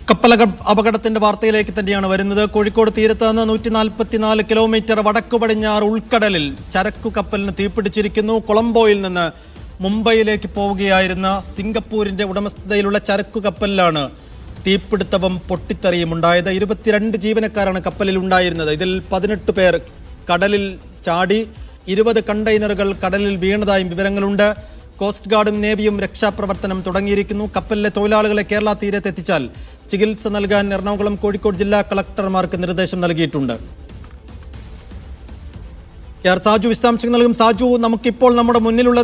കപ്പൽ അപകടത്തിന്റെ വാർത്തയിലേക്ക് തന്നെയാണ് വരുന്നത്. കോഴിക്കോട് തീരത്ത് നിന്ന് 144 കിലോമീറ്റർ വടക്കു പടിഞ്ഞാറ് ഉൾക്കടലിൽ ചരക്കു കപ്പലിന് തീപിടിച്ചിരിക്കുന്നു. കൊളംബോയിൽ നിന്ന് മുംബൈയിലേക്ക് പോവുകയായിരുന്ന സിംഗപ്പൂരിന്റെ ഉടമസ്ഥതയിലുള്ള ചരക്കു കപ്പലിലാണ് തീപിടുത്തവും പൊട്ടിത്തെറിയും ഉണ്ടായത്. 22 ജീവനക്കാരാണ് കപ്പലിൽ ഉണ്ടായിരുന്നത്. ഇതിൽ 18 പേർ കടലിൽ ചാടി, 20 കണ്ടെയ്നറുകൾ കടലിൽ വീണതായും വിവരങ്ങളുണ്ട്. കോസ്റ്റ് ഗാർഡും നേവിയും രക്ഷാപ്രവർത്തനം തുടങ്ങിയിരിക്കുന്നു. കപ്പലിലെ തൊഴിലാളികളെ കേരള തീരത്തെത്തിച്ചാൽ ചികിത്സ നൽകാൻ എറണാകുളം, കോഴിക്കോട് ജില്ലാ കളക്ടർമാർക്ക് നിർദ്ദേശം നൽകിയിട്ടുണ്ട്. സാജു വിശദാംശങ്ങൾ നൽകും. സാജു, നമുക്കിപ്പോൾ നമ്മുടെ മുന്നിലുള്ള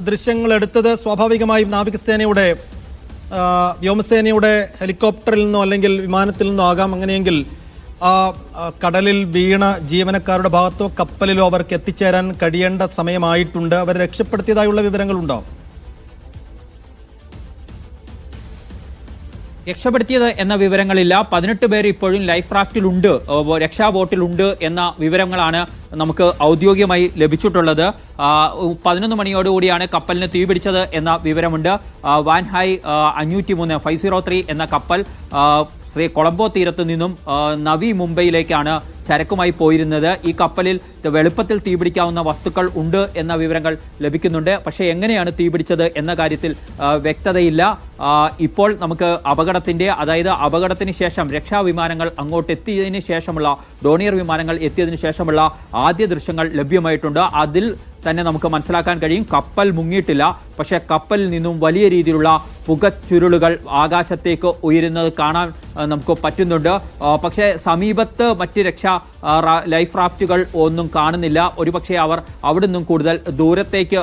ദൃശ്യങ്ങൾ എടുത്തത് സ്വാഭാവികമായും നാവികസേനയുടെ വ്യോമസേനയുടെ ഹെലികോപ്റ്ററിൽ നിന്നോ അല്ലെങ്കിൽ വിമാനത്തിൽ നിന്നോ ആകാം. അങ്ങനെയെങ്കിൽ കടലിൽ വീണ ജീവനക്കാരുടെ ഭാഗത്തോ കപ്പലിലോ അവർക്ക് എത്തിച്ചേരാൻ കഴിയേണ്ട സമയമായിട്ടുണ്ട്. അവരെ രക്ഷപ്പെടുത്തിയതായുള്ള വിവരങ്ങളുണ്ടോ? രക്ഷപ്പെടുത്തിയത് എന്ന വിവരങ്ങളില്ല. 18 പേർ ഇപ്പോഴും ലൈഫ് റാഫ്റ്റിലുണ്ട്, രക്ഷാ ബോട്ടിലുണ്ട് എന്ന വിവരങ്ങളാണ് നമുക്ക് ഔദ്യോഗികമായി ലഭിച്ചിട്ടുള്ളത്. 11 മണിയോടുകൂടിയാണ് കപ്പലിന് തീപിടിച്ചത് എന്ന വിവരമുണ്ട്. വാൻഹായ് 503 എന്ന കപ്പൽ കൊളംബോ തീരത്തു നിന്നും നവി മുംബൈയിലേക്കാണ് ചരക്കുമായി പോയിരുന്നത്. ഈ കപ്പലിൽ വെളുപ്പത്തിൽ തീപിടിക്കാവുന്ന വസ്തുക്കൾ ഉണ്ട് എന്ന വിവരങ്ങൾ ലഭിക്കുന്നുണ്ട്. പക്ഷേ എങ്ങനെയാണ് തീപിടിച്ചത് എന്ന കാര്യത്തിൽ വ്യക്തതയില്ല. ഇപ്പോൾ നമുക്ക് അപകടത്തിന് ശേഷം രക്ഷാവിമാനങ്ങൾ അങ്ങോട്ട് എത്തിയതിന് ശേഷമുള്ള ഡോണിയർ വിമാനങ്ങൾ എത്തിയതിനു ശേഷമുള്ള ആദ്യ ദൃശ്യങ്ങൾ ലഭ്യമായിട്ടുണ്ട്. അതിൽ തന്നെ നമുക്ക് മനസ്സിലാക്കാൻ കഴിയും കപ്പൽ മുങ്ങിയിട്ടില്ല. പക്ഷേ കപ്പലിൽ നിന്നും വലിയ രീതിയിലുള്ള പുകച്ചുരുളുകൾ ആകാശത്തേക്ക് ഉയരുന്നത് കാണാൻ നമുക്ക് പറ്റുന്നുണ്ട്. പക്ഷേ സമീപത്ത് മറ്റ് ലൈഫ് റാഫ്റ്റുകൾ ഒന്നും കാണുന്നില്ല. ഒരുപക്ഷെ അവർ അവിടെ നിന്നും കൂടുതൽ ദൂരത്തേക്ക്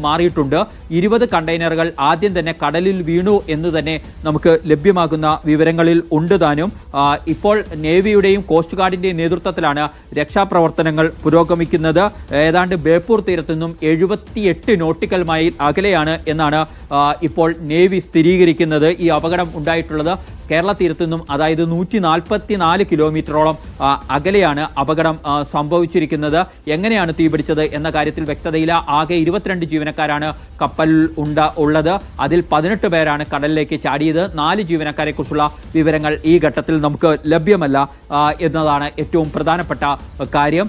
മാറിയിട്ടുണ്ട്. 20 കണ്ടെയ്നറുകൾ ആദ്യം തന്നെ കടലിൽ വീണു എന്ന് തന്നെ നമുക്ക് ലഭ്യമാകുന്ന വിവരങ്ങളിൽ ഉണ്ട് താനും. ഇപ്പോൾ നേവിയുടെയും കോസ്റ്റ് ഗാർഡിന്റെയും നേതൃത്വത്തിലാണ് രക്ഷാപ്രവർത്തനങ്ങൾ പുരോഗമിക്കുന്നത്. ഏതാണ്ട് ബേപ്പൂർ തീരത്തു നിന്നും 78 നോട്ടിക്കൽ മൈൽ അകലെയാണ് എന്നാണ് ഇപ്പോൾ നേവി സ്ഥിരീകരിക്കുന്നത്. ഈ അപകടം ഉണ്ടായിട്ടുള്ളത് കേരള തീരത്തു നിന്നും, അതായത് 144 കിലോമീറ്ററോളം അകലെയാണ് അപകടം സംഭവിച്ചിരിക്കുന്നത്. എങ്ങനെയാണ് തീപിടിച്ചത് എന്ന കാര്യത്തിൽ വ്യക്തതയില്ല. ആകെ 22 ജീവനക്കാരാണ് കപ്പലിൽ ഉള്ളത്. അതിൽ 18 പേരാണ് കടലിലേക്ക് ചാടിയത്. 4 ജീവനക്കാരെ കുറിച്ചുള്ള വിവരങ്ങൾ ഈ ഘട്ടത്തിൽ നമുക്ക് ലഭ്യമല്ല എന്നതാണ് ഏറ്റവും പ്രധാനപ്പെട്ട കാര്യം.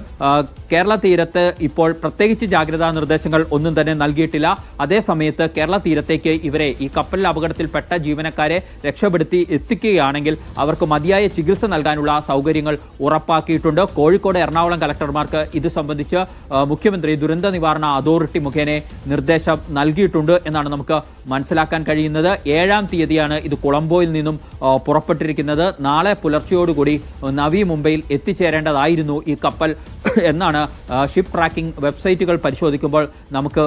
കേരള തീരത്ത് ഇപ്പോൾ പ്രത്യേകിച്ച് ജാഗ്രതാ നിർദ്ദേശങ്ങൾ ഒന്നും തന്നെ നൽകിയിട്ടില്ല. അതേസമയത്ത് കേരള തീരത്തേക്ക് ഇവരെ, ഈ കപ്പലിൽ അപകടത്തിൽപ്പെട്ട ജീവനക്കാരെ രക്ഷപ്പെടുത്തി എത്തിക്കുകയാണെങ്കിൽ അവർക്ക് മതിയായ ചികിത്സ നൽകാനുള്ള സൗകര്യങ്ങൾ ഉറപ്പാക്കിയിട്ടുണ്ട്. കോഴിക്കോട്, എറണാകുളം കളക്ടർമാർക്ക് ഇത് സംബന്ധിച്ച് മുഖ്യമന്ത്രി ദുരന്ത നിവാരണ അതോറിറ്റി മുഖേന നിർദ്ദേശം നൽകിയിട്ടുണ്ട് എന്നാണ് നമുക്ക് മനസ്സിലാക്കാൻ കഴിയുന്നത്. 7-ാം തീയതിയാണ് ഇത് കൊളംബോയിൽ നിന്നും പുറപ്പെട്ടിരിക്കുന്നത്. നാളെ പുലർച്ചയോടുകൂടി നവി മുംബൈയിൽ എത്തിച്ചേരേണ്ടതായിരുന്നു ഈ കപ്പൽ എന്നാണ് ഷിപ്പ് ട്രാക്കിംഗ് വെബ്സൈറ്റുകൾ പരിശോധിക്കുമ്പോൾ നമുക്ക്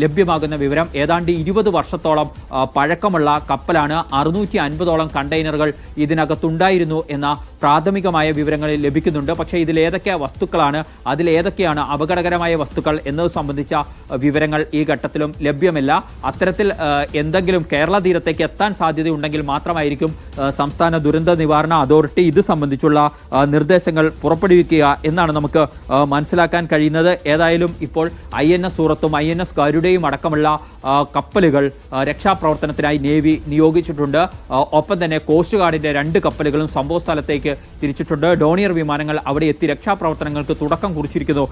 ലഭ്യമാകുന്ന വിവരം. ഏതാണ്ട് 20 വർഷത്തോളം പഴക്കമുള്ള കപ്പലാണ്. 650ഓളം കണ്ടെയ്നറുകൾ ഇതിനകത്തുണ്ടായിരുന്നു എന്ന പ്രാഥമികമായ വിവരങ്ങളിൽ ലഭിക്കുന്നുണ്ട്. പക്ഷേ അതിലേതൊക്കെയാണ് അപകടകരമായ വസ്തുക്കൾ എന്നത് സംബന്ധിച്ച വിവരങ്ങൾ ഈ ഘട്ടത്തിലും ലഭ്യമല്ല. അത്തരത്തിൽ എന്തെങ്കിലും കേരള തീരത്തേക്ക് എത്താൻ സാധ്യതയുണ്ടെങ്കിൽ മാത്രമായിരിക്കും സംസ്ഥാന ദുരന്ത നിവാരണ അതോറിറ്റി ഇത് സംബന്ധിച്ചുള്ള നിർദ്ദേശങ്ങൾ പുറപ്പെടുവിക്കുക എന്നാണ് നമുക്ക് മനസ്സിലാക്കാൻ കഴിയുന്നത്. ഏതായാലും ഇപ്പോൾ INS സൂറത്തും INS ഗരുഡയും അടക്കമുള്ള കപ്പലുകൾ രക്ഷാപ്രവർത്തനത്തിനായി നേവി നിയോഗിച്ചിട്ടുണ്ട്. ഒപ്പം തന്നെ കോസ്റ്റ് ഗാർഡിന്റെ 2 കപ്പലുകളും സംഭവ സ്ഥലത്തേക്ക് തിരിച്ചിട്ടുണ്ട്. ഡോണിയർ വിമാനങ്ങൾ അവിടെ എത്തി രക്ഷാപ്രവർത്തനങ്ങൾക്ക് തുടക്കം കുറിച്ചിരിക്കുന്നു.